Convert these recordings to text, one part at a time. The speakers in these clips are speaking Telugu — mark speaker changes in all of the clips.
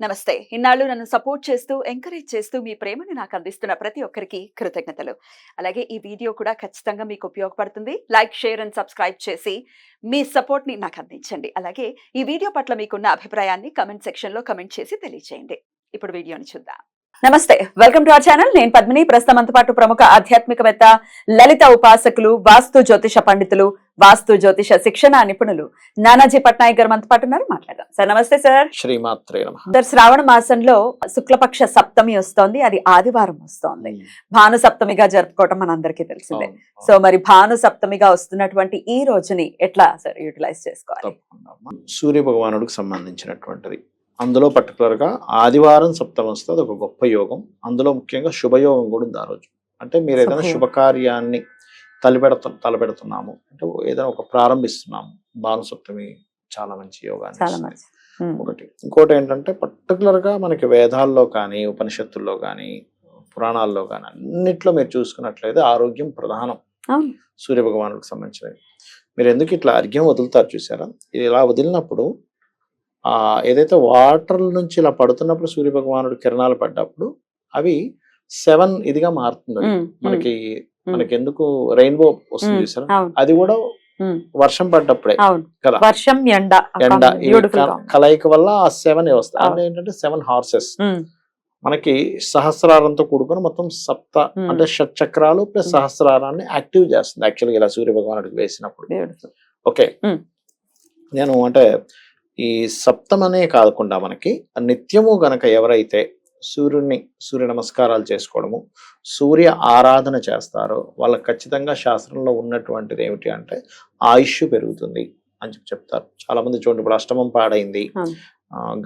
Speaker 1: నమస్తే. ఇన్నాళ్ళు నన్ను సపోర్ట్ చేస్తూ, ఎంకరేజ్ చేస్తూ మీ ప్రేమని నాకు అందిస్తున్న ప్రతి ఒక్కరికి కృతజ్ఞతలు. అలాగే ఈ వీడియో కూడా ఖచ్చితంగా మీకు ఉపయోగపడుతుంది. లైక్, షేర్ అండ్ సబ్స్క్రైబ్ చేసి మీ సపోర్ట్‌ని నాకు అందించండి. అలాగే ఈ వీడియో పట్ల మీకున్న అభిప్రాయాన్ని కామెంట్ సెక్షన్‌లో కామెంట్ చేసి తెలియజేయండి. ఇప్పుడు వీడియోని చూద్దాం. నమస్తే. Welcome to our channel. నేను పద్మిని. ప్రస్తుతం మనతో పాటు ప్రముఖ ఆధ్యాత్మికవేత్త, లలిత ఉపాసకులు, వాస్తు జ్యోతిష పండితులు, వాస్తు జ్యోతిష శిక్షణ నిపుణులు నానాజీ పట్నాయక్ గారు మనతో పాటు ఉన్నారు. మాట్లాడదాం. సార్ నమస్తే సార్.
Speaker 2: శ్రీమాత్రే నమః.
Speaker 1: సార్, శ్రావణ మాసంలో శుక్లపక్ష సప్తమి వస్తోంది. అది ఆదివారం వస్తోంది. భాను సప్తమిగా జరుపుకోవటం మనందరికీ తెలిసిందే. సో మరి భాను సప్తమిగా వస్తున్నటువంటి ఈ రోజుని ఎట్లా సార్ యూటిలైజ్ చేసుకోవాలి?
Speaker 2: సూర్య భగవానుడికి సంబంధించినటువంటిది. అందులో పర్టికులర్ గా ఆదివారం సప్తమి వస్తే అది ఒక గొప్ప యోగం. అందులో ముఖ్యంగా శుభయోగం కూడా ఉంది ఆ రోజు. అంటే మీరు ఏదైనా శుభకార్యాన్ని తలపెడుతున్నాము అంటే ఏదైనా ఒక ప్రారంభిస్తున్నాము, భాను సప్తమి చాలా మంచి యోగాన్ని. ఒకటి. ఇంకోటి ఏంటంటే పర్టికులర్ గా మనకి వేదాల్లో కానీ, ఉపనిషత్తుల్లో కానీ, పురాణాల్లో కానీ అన్నిట్లో మీరు చూసుకున్నట్లయితే ఆరోగ్యం ప్రధానం సూర్య భగవానుడికి సంబంధించినది. మీరు ఎందుకు ఇట్లా అర్ఘ్యం వదులుతారు చూసారా? ఇది ఇలా వదిలినప్పుడు ఏదైతే వాటర్ నుంచి ఇలా పడుతున్నప్పుడు సూర్య భగవానుడు కిరణాలు పడ్డప్పుడు అవి 7 ఇదిగా మారుతుంది. మనకి ఎందుకు రెయిన్బో వస్తుంది చూసారా? అది కూడా వర్షం పడ్డప్పుడే కదా, వర్షం ఎండ కలయిక వల్ల ఆ 7 వస్తాయి. అంటే ఏంటంటే 7 హార్సెస్ మనకి సహస్రారంతో కూడుకొని మొత్తం సప్త అంటే షట్చక్రాలు ప్లస్ సహస్రారాన్ని యాక్టివ్ చేస్తుంది యాక్చువల్గా ఇలా సూర్య భగవానుడికి వేసినప్పుడు. ఓకే, నేను అంటే ఈ సప్తమనే కాకుండా మనకి నిత్యము గనక ఎవరైతే సూర్య నమస్కారాలు చేసుకోవడము, సూర్య ఆరాధన చేస్తారో వాళ్ళకి ఖచ్చితంగా శాస్త్రంలో ఉన్నటువంటిది ఏమిటి అంటే ఆయుష్ పెరుగుతుంది అని చెప్తారు. చాలా మంది చూడండి, ఇప్పుడు అష్టమం పాడైంది,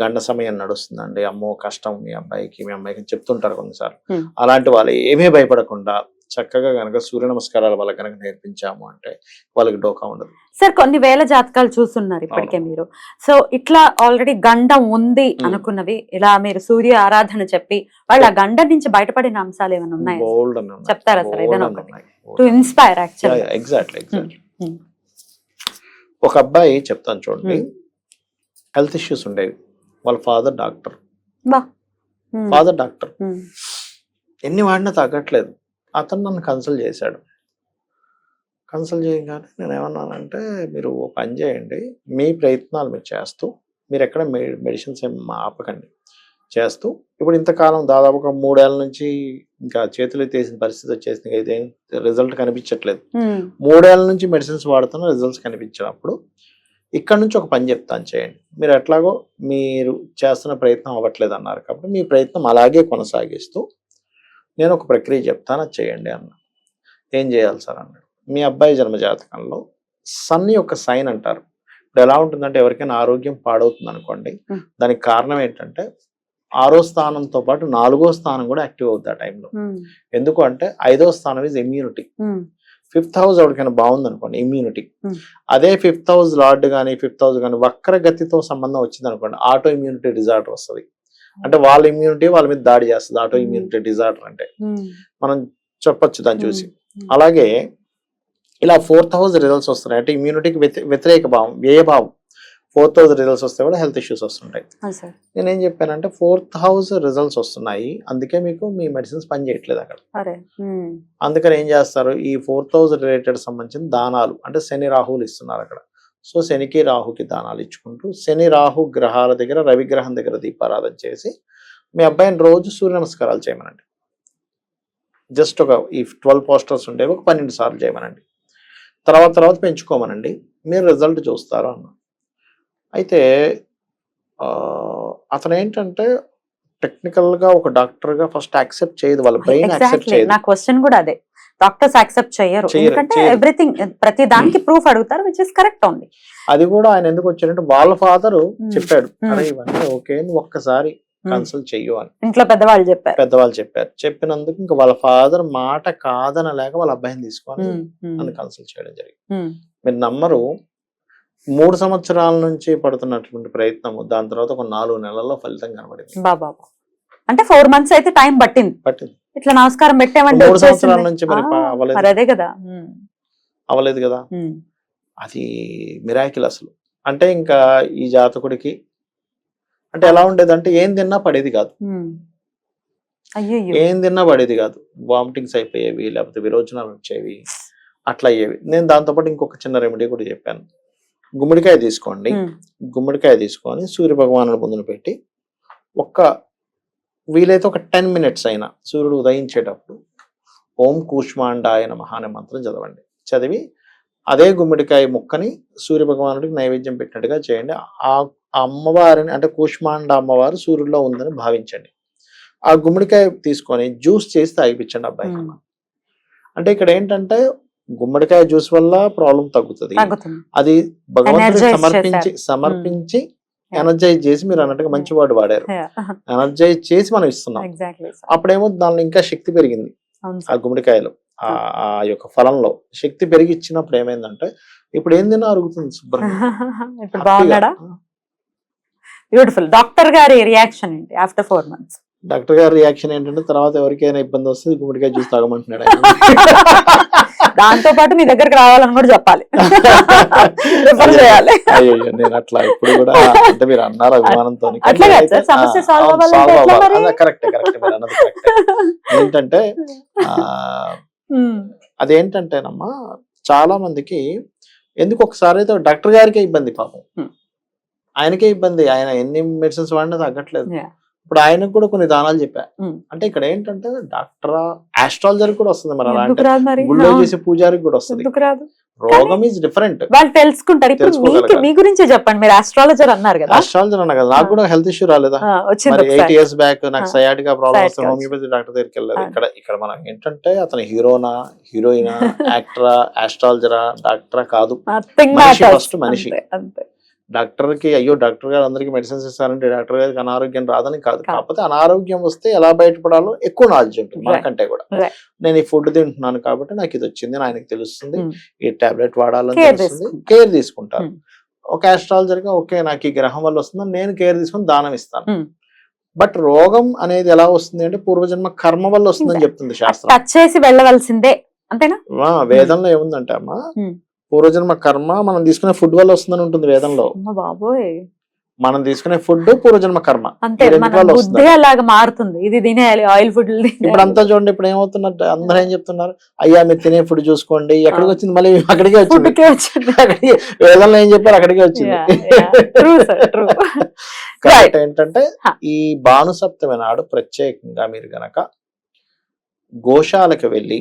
Speaker 2: గండ సమయం నడుస్తుందండి, అమ్మో కష్టం మీ అమ్మాయికి చెప్తుంటారు కొన్నిసార్లు. అలాంటి వాళ్ళు ఏమీ భయపడకుండా చక్కగా గనక సూర్య నమస్కారాలు వాళ్ళకి కనుక నేర్పించాము అంటే వాళ్ళకి డోకా ఉండదు.
Speaker 1: సార్, కొన్ని వేల జాతకాలు చూస్తున్నారు ఇప్పటికే మీరు. సో ఇట్లా ఆల్రెడీ గండం ఉంది అనుకున్నవి ఇలా మీరు సూర్య ఆరాధన చెప్పి వాళ్ళ గండం నుంచి బయటపడిన అంశాలు ఏమైనా ఉన్నాయి? చెప్తారా సార్? ఏదైనా టు ఇన్స్పైర్ యాక్చువల్లీ.
Speaker 2: ఎగ్జాక్ట్లీ. ఒక అబ్బాయి చెప్తాను చూడండి, హెల్త్ ఇష్యూస్ ఉండేవి. వాళ్ళ ఫాదర్ డాక్టర్. ఎన్ని వాడినా తగ్గట్లేదు. అతను నన్ను కన్సల్ట్ చేశాడు. కన్సల్ట్ చేయగానే నేను ఏమన్నానంటే, మీరు ఒక పని చేయండి, మీ ప్రయత్నాలు మీరు చేస్తూ, మీరు ఎక్కడ మెడిసిన్స్ ఏం ఆపకండి, చేస్తూ ఇప్పుడు ఇంతకాలం దాదాపు ఒక 3 ఏళ్ళ నుంచి ఇంకా చేతులు ఎత్తేసిన పరిస్థితి వచ్చేసింది. అయితే రిజల్ట్ కనిపించట్లేదు. 3 ఏళ్ళ నుంచి మెడిసిన్స్ వాడుతున్న రిజల్ట్స్ కనిపించినప్పుడు ఇక్కడ నుంచి ఒక పని చెప్తాను చేయండి. మీరు ఎట్లాగో మీరు చేస్తున్న ప్రయత్నం అవ్వట్లేదు అన్నారు కాబట్టి మీ ప్రయత్నం అలాగే కొనసాగిస్తూ నేను ఒక ప్రక్రియ చెప్తాను, అది చేయండి అన్న. ఏం చేయాలి సార్ అన్నాడు. మీ అబ్బాయి జన్మజాతకంలో సన్ యొక్క సైన్ అంటారు. ఇప్పుడు ఎలా ఉంటుందంటే, ఎవరికైనా ఆరోగ్యం పాడవుతుంది అనుకోండి, దానికి కారణం ఏంటంటే 6వ స్థానంతో పాటు 4వ స్థానం కూడా యాక్టివ్ అవుతుంది ఆ టైంలో. ఎందుకు అంటే 5వ స్థానం ఇస్ ఇమ్యూనిటీ. 5th హౌస్ ఎవరికైనా బాగుంది అనుకోండి, ఇమ్యూనిటీ. అదే 5th హౌస్ లార్డ్ కానీ 5th హౌస్ కానీ వక్ర గతితో సంబంధం వచ్చింది అనుకోండి, ఆటో ఇమ్యూనిటీ డిజార్డర్ వస్తుంది. అంటే వాళ్ళ ఇమ్యూనిటీ వాళ్ళ మీద దాడి చేస్తుంది. ఆటో ఇమ్యూనిటీ డిజార్డర్ అంటే మనం చెప్పొచ్చు దాన్ని చూసి. అలాగే ఇలా 4th హౌస్ రిజల్ట్స్ వస్తున్నాయి అంటే ఇమ్యూనిటీకి వ్యతిరేక భావం, వ్యయ భావం. 4th హౌస్ రిజల్ట్స్ వస్తే కూడా హెల్త్ ఇష్యూస్ వస్తుంటాయి. నేనేం చెప్పానంటే 4th హౌస్ రిజల్ట్స్ వస్తున్నాయి, అందుకే మీకు మీ మెడిసిన్స్ పని చేయట్లేదు అక్కడ. అందుకని ఏం చేస్తారు, ఈ 4th హౌస్ రిలేటెడ్ సంబంధించిన దానాలు అంటే శని రాహువులు ఇస్తున్నారు అక్కడ. సో శనికి రాహుకి దానాలు ఇచ్చుకుంటూ శని రాహు గ్రహాల దగ్గర రవిగ్రహం దగ్గర దీపారాధన చేసి మీ అబ్బాయిని రోజు సూర్య నమస్కారాలు చేయమనండి. జస్ట్ ఒక ఈ 12 పోస్టర్స్ ఉండేవి ఒక 12 సార్లు చేయమనండి. తర్వాత పెంచుకోమనండి, మీరు రిజల్ట్ చూస్తారు అన్న. అయితే అతను ఏంటంటే టెక్నికల్ గా ఒక డాక్టర్ గా ఫస్ట్ యాక్సెప్ట్ చేయదు, వాళ్ళ బ్రెయిన్ యాక్సెప్ట్ చేయదు.
Speaker 1: నా క్వశ్చన్ కూడా అదే, డాక్టర్స్ యాక్సెప్ట్ చేయరు, ఎందుకంటే ఎవ్రీథింగ్ ప్రతి దానికి ప్రూఫ్ అడుగుతారు, విచ్ ఇస్ కరెక్ట్ ఓన్లీ.
Speaker 2: అది కూడా ఆయన ఎందుకు వచ్చారంటే వాళ్ళ ఫాదర్ చెప్పాడు, అరే ఇవన్నీ ఓకే నువ్వు ఒక్కసారి కన్సల్ట్ చెయ్యు అని
Speaker 1: ఇంట్లో పెద్దవాళ్ళు చెప్పారు. చెప్పినందుకు ఇంకా వాళ్ళ ఫాదర్ మాట కాదనలేక వాళ్ళ అబ్బాయిని తీసుకొని నన్ను కన్సల్ట్ చేయడం జరిగింది. మీరు నమ్మరు, 3 సంవత్సరాల నుంచి పడుతున్నటువంటి ప్రయత్నము దాని తర్వాత ఒక 4 నెలల్లో ఫలితం కనబడింది. అంటే 4 months అయితే టైం పట్టింది. ఇట్లా నమస్కారం పెట్టామంటే
Speaker 2: 3 సంవత్సరాల నుంచి మరి అవ్వలేదు కదా. అది మిరాకిల్ అసలు. అంటే ఇంకా ఈ జాతకుడికి అంటే ఎలా ఉండేది అంటే ఏం తిన్నా పడేది కాదు,
Speaker 1: అయ్యో
Speaker 2: ఏం తిన్నా పడేది కాదు, వామిటింగ్స్ అయిపోయేవి, లేకపోతే విరోచనాలు వచ్చేవి, అట్లా అయ్యేవి. నేను దాంతోపాటు ఇంకొక చిన్న రెమెడీ కూడా చెప్పాను. గుమ్మడికాయ తీసుకోండి, గుమ్మడికాయ తీసుకొని సూర్య భగవానుడి ముందున పెట్టి వీలైతే ఒక 10 minutes అయినా సూర్యుడు ఉదయించేటప్పుడు ఓం కూష్మాండాయ నమః అనే మంత్రం చదవండి. చదివి అదే గుమ్మడికాయ ముక్కని సూర్య భగవానుడికి నైవేద్యం పెట్టినట్టుగా చేయండి. ఆ అమ్మవారిని అంటే కూష్మాండ అమ్మవారు సూర్యుడిలో ఉందని భావించండి. ఆ గుమ్మడికాయ తీసుకొని జ్యూస్ చేసి తాగిపించండి అబ్బాయి. అంటే ఇక్కడ ఏంటంటే గుమ్మడికాయ జ్యూస్ వల్ల ప్రాబ్లం తగ్గుతుంది. అది భగవంతుడికి సమర్పించి ఎనర్జైజ్ చేసి, మీరు అన్నట్టుగా మంచి వర్డ్ వాడారు, ఎనర్జైజ్ చేసి మనం ఇస్తున్నాం. అప్పుడేమో దానిలో ఇంకా శక్తి పెరిగింది. ఆ గుమ్మడికాయలో ఆ యొక్క ఫలంలో శక్తి పెరిగి ఇచ్చినప్పుడు ఏమైందంటే ఇప్పుడు ఏం తిన్నా అరుగుతుంది శుభ్రంగా.
Speaker 3: బ్యూటిఫుల్. డాక్టర్ గారి రియాక్షన్ ఏంటి ఆఫ్టర్ 4 months?
Speaker 2: డాక్టర్ గారి రియాక్షన్ ఏంటంటే తర్వాత ఎవరికైనా ఇబ్బంది వస్తుంది గుమ్మడికాయ జ్యూస్ తాగమంటున్నాడు.
Speaker 3: దాంతో పాటు మీ దగ్గరకు రావాలని కూడా చెప్పాలి, రిఫర్ చేయాలి.
Speaker 2: అయ్యో నేను అట్లా ఇప్పుడు కూడా, అంటే మీరు అన్నారు అభిమానంతో, కరెక్ట్ మీరు అన్నది కరెక్ట్. ఏంటంటే అదేంటంటేనమ్మా చాలా మందికి ఎందుకు ఒకసారి అయితే డాక్టర్ గారికే ఇబ్బంది, పాపం ఆయనకే ఇబ్బంది, ఆయన ఎన్ని మెడిసిన్స్ వాడినా తగ్గట్లేదు. ఇప్పుడు ఆయనకు కూడా కొన్ని దానాలు చెప్పా. అంటే ఇక్కడ ఏంటంటే డాక్టర్ ఆస్ట్రాలజర్ కూడా వస్తుంది, మరి గుళ్ళో చేసే పూజారికి కూడా వస్తుంది. రోగం ఈజ్ డిఫరెంట్,
Speaker 3: వాళ్ళు తెలుసుకుంటారు. ఇప్పుడు మీ గురించే చెప్పండి, మీరు ఆస్ట్రాలజర్ అన్నారు కదా.
Speaker 2: ఆస్ట్రాలజర్ అన్నా కదా, నాకు కూడా హెల్త్ ఇష్యూ రాలేదా? 8 years బ్యాక్ నాకు సయాటికా ప్రాబ్లమ్ వస్తే హోమియోపతి డాక్టర్ దగ్గరికి వెళ్ళలేదు. ఇక్కడ మనం ఏంటంటే అతను హీరోనా, హీరోయినా, యాక్టరా, ఆస్ట్రాలజరా, డాక్టరా కాదు, ఫస్ట్ మనిషి. డాక్టర్ కి అయ్యో డాక్టర్ గారు అందరికి మెడిసిన్స్ ఇస్తారంటే డాక్టర్ గారికి అనారోగ్యం రాదని కాదు, కాకపోతే అనారోగ్యం వస్తే ఎలా బయటపడాలో ఎక్కువ నాలెడ్జ్ ఉంటుంది మనకంటే కూడా. నేను ఈ ఫుడ్ తింటున్నాను కాబట్టి నాకు ఇది వచ్చింది, ఆయనకి తెలుస్తుంది, ఈ టాబ్లెట్ వాడాలని తెలుస్తుంది, కేర్ తీసుకుంటారు. ఒక ఆస్ట్రాలజర్ గా ఓకే నాకు ఈ గ్రహం వల్ల వస్తుందని నేను కేర్ తీసుకుని దానం ఇస్తాను. బట్ రోగం అనేది ఎలా వస్తుంది అంటే పూర్వజన్మ కర్మ వల్ల వస్తుందని చెప్తుంది శాస్త్రం.
Speaker 3: టచ్ చేసి వెళ్ళవలసిందే అంతేనా?
Speaker 2: వేదంలో ఏముందంటే అమ్మా, పూర్వజన్మ కర్మ మనం తీసుకునే ఫుడ్ వల్ల వస్తుందని ఉంటుంది వేదంలో. మనం తీసుకునే ఫుడ్ పూర్వజన్మ కర్మ
Speaker 3: అలాగా మారుతుంది. ఇది తినేయాలి ఆయిల్ ఫుడ్.
Speaker 2: ఇప్పుడు అంతా చూడండి, ఇప్పుడు ఏమవుతున్నట్టు అందరూ ఏం చెప్తున్నారు, అయ్యా మీరు తినే ఫుడ్ చూసుకోండి, ఎక్కడికి వచ్చింది మళ్ళీ అక్కడికే వచ్చింది. వేదంలో ఏం చెప్పారు అక్కడికే వచ్చింది. కాబట్టి ఏంటంటే ఈ భానుసప్తమి నాడు ప్రత్యేకంగా మీరు గనక గోశాలకు వెళ్ళి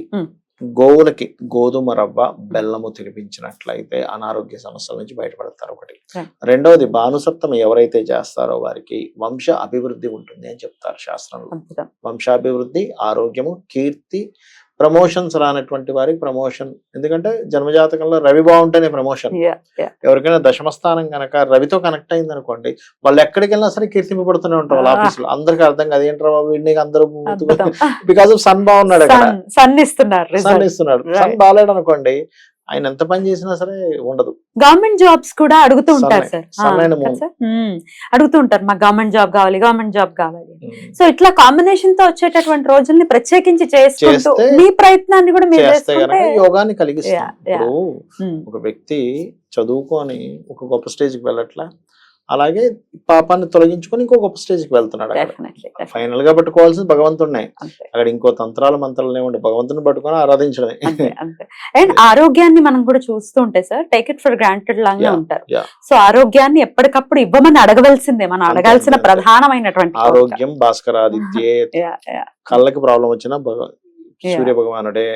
Speaker 2: గోవులకి గోధుమ రవ్వ బెల్లము తినిపించినట్లయితే అనారోగ్య సమస్యల నుంచి బయటపడతారు. ఒకటి. రెండవది భానుసప్తమి ఎవరైతే చేస్తారో వారికి వంశ అభివృద్ధి ఉంటుంది అని చెప్తారు శాస్త్రంలో. వంశాభివృద్ధి, ఆరోగ్యము, కీర్తి, ప్రమోషన్స్ రానటువంటి వారికి ప్రమోషన్. ఎందుకంటే జన్మజాతకంలో రవి బాగుంటేనే ప్రమోషన్. ఎవరికైనా దశమస్థానం కనుక రవితో కనెక్ట్ అయింది అనుకోండి, వాళ్ళు ఎక్కడికి వెళ్ళినా సరే కీర్తింపబడుతూనే ఉంటారు వాళ్ళ ఆఫీస్ లో. అందరికి అర్థం కాదు ఏంట్రా వీడిని అందరూ బికాస్ ఆఫ్ సన్ బాగున్నాడు,
Speaker 3: సన్ ఇస్తున్నాడు.
Speaker 2: సన్ బాగాలేడు అనుకోండి, ఆయన ఎంత పని చేసినా సరే ఉండదు.
Speaker 3: గవర్నమెంట్ జాబ్స్ కూడా అడుగుతూ ఉంటారు సార్, అడుగుతూ ఉంటారు మాకు గవర్నమెంట్ జాబ్ కావాలి, గవర్నమెంట్ జాబ్ కావాలి. సో ఇట్లా కాంబినేషన్ తో వచ్చేటటువంటి రోజుల్ని ప్రత్యేకించి చేసుకుంటూ మీ ప్రయత్నాన్ని కూడా మీరు
Speaker 2: చేస్తే గనక యోగాన్ని కలిగిస్తారు. ఒక వ్యక్తి చదువుకొని ఒక గొప్ప స్టేజ్కి వెళ్ళట్లా, అలాగే పాపాన్ని తొలగించుకొని ఇంకో గొప్ప స్టేజ్కి వెళ్తున్నాడు. ఫైనల్ గా పట్టుకోవాల్సింది భగవంతుడినే. అక్కడ ఇంకో తంత్రాల మంత్రాలు ఏముండే, భగవంతుని పట్టుకొని ఆరాధించడమే.
Speaker 3: అండ్ ఆరోగ్యాన్ని మనం కూడా చూస్తూ ఉంటే sir take it for granted లాగా ఉంటారు. సో ఆరోగ్యాన్ని ఎప్పటికప్పుడు ఇవ్వమని అడగవలసిందే, మనం అడగాల్సిన ప్రధానమైనటువంటి
Speaker 2: ఆరోగ్యం. భాస్కరాదిత్యే, కళ్ళకి ప్రాబ్లం వచ్చినా సూర్య భగవానుడే.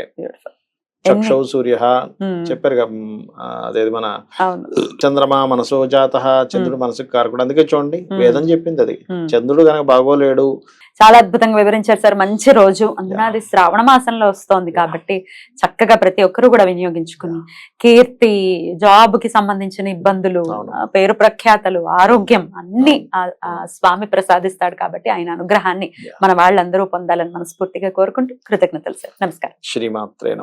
Speaker 2: చక్షౌ సూర్య చెప్పారు కదా, అదేది మన చంద్రమా మనసో జాత, చంద్రుడు మనసుకు కారకుడు. అందుకే చూడండి వేదం చెప్పింది అది. చంద్రుడు కనుక బాగోలేడు.
Speaker 3: చాలా అద్భుతంగా వివరించారు సార్. మంచి రోజు, అందున అది శ్రావణ మాసంలో వస్తోంది కాబట్టి చక్కగా ప్రతి ఒక్కరు కూడా వినియోగించుకుని కీర్తి, జాబ్ కి సంబంధించిన ఇబ్బందులు, పేరు ప్రఖ్యాతలు, ఆరోగ్యం అన్ని స్వామి ప్రసాదిస్తాడు కాబట్టి ఆయన అనుగ్రహాన్ని మన వాళ్ళందరూ పొందాలని మనస్ఫూర్తిగా కోరుకుంటూ కృతజ్ఞతలు సార్. నమస్కారం.
Speaker 2: శ్రీమాత్రే నమః.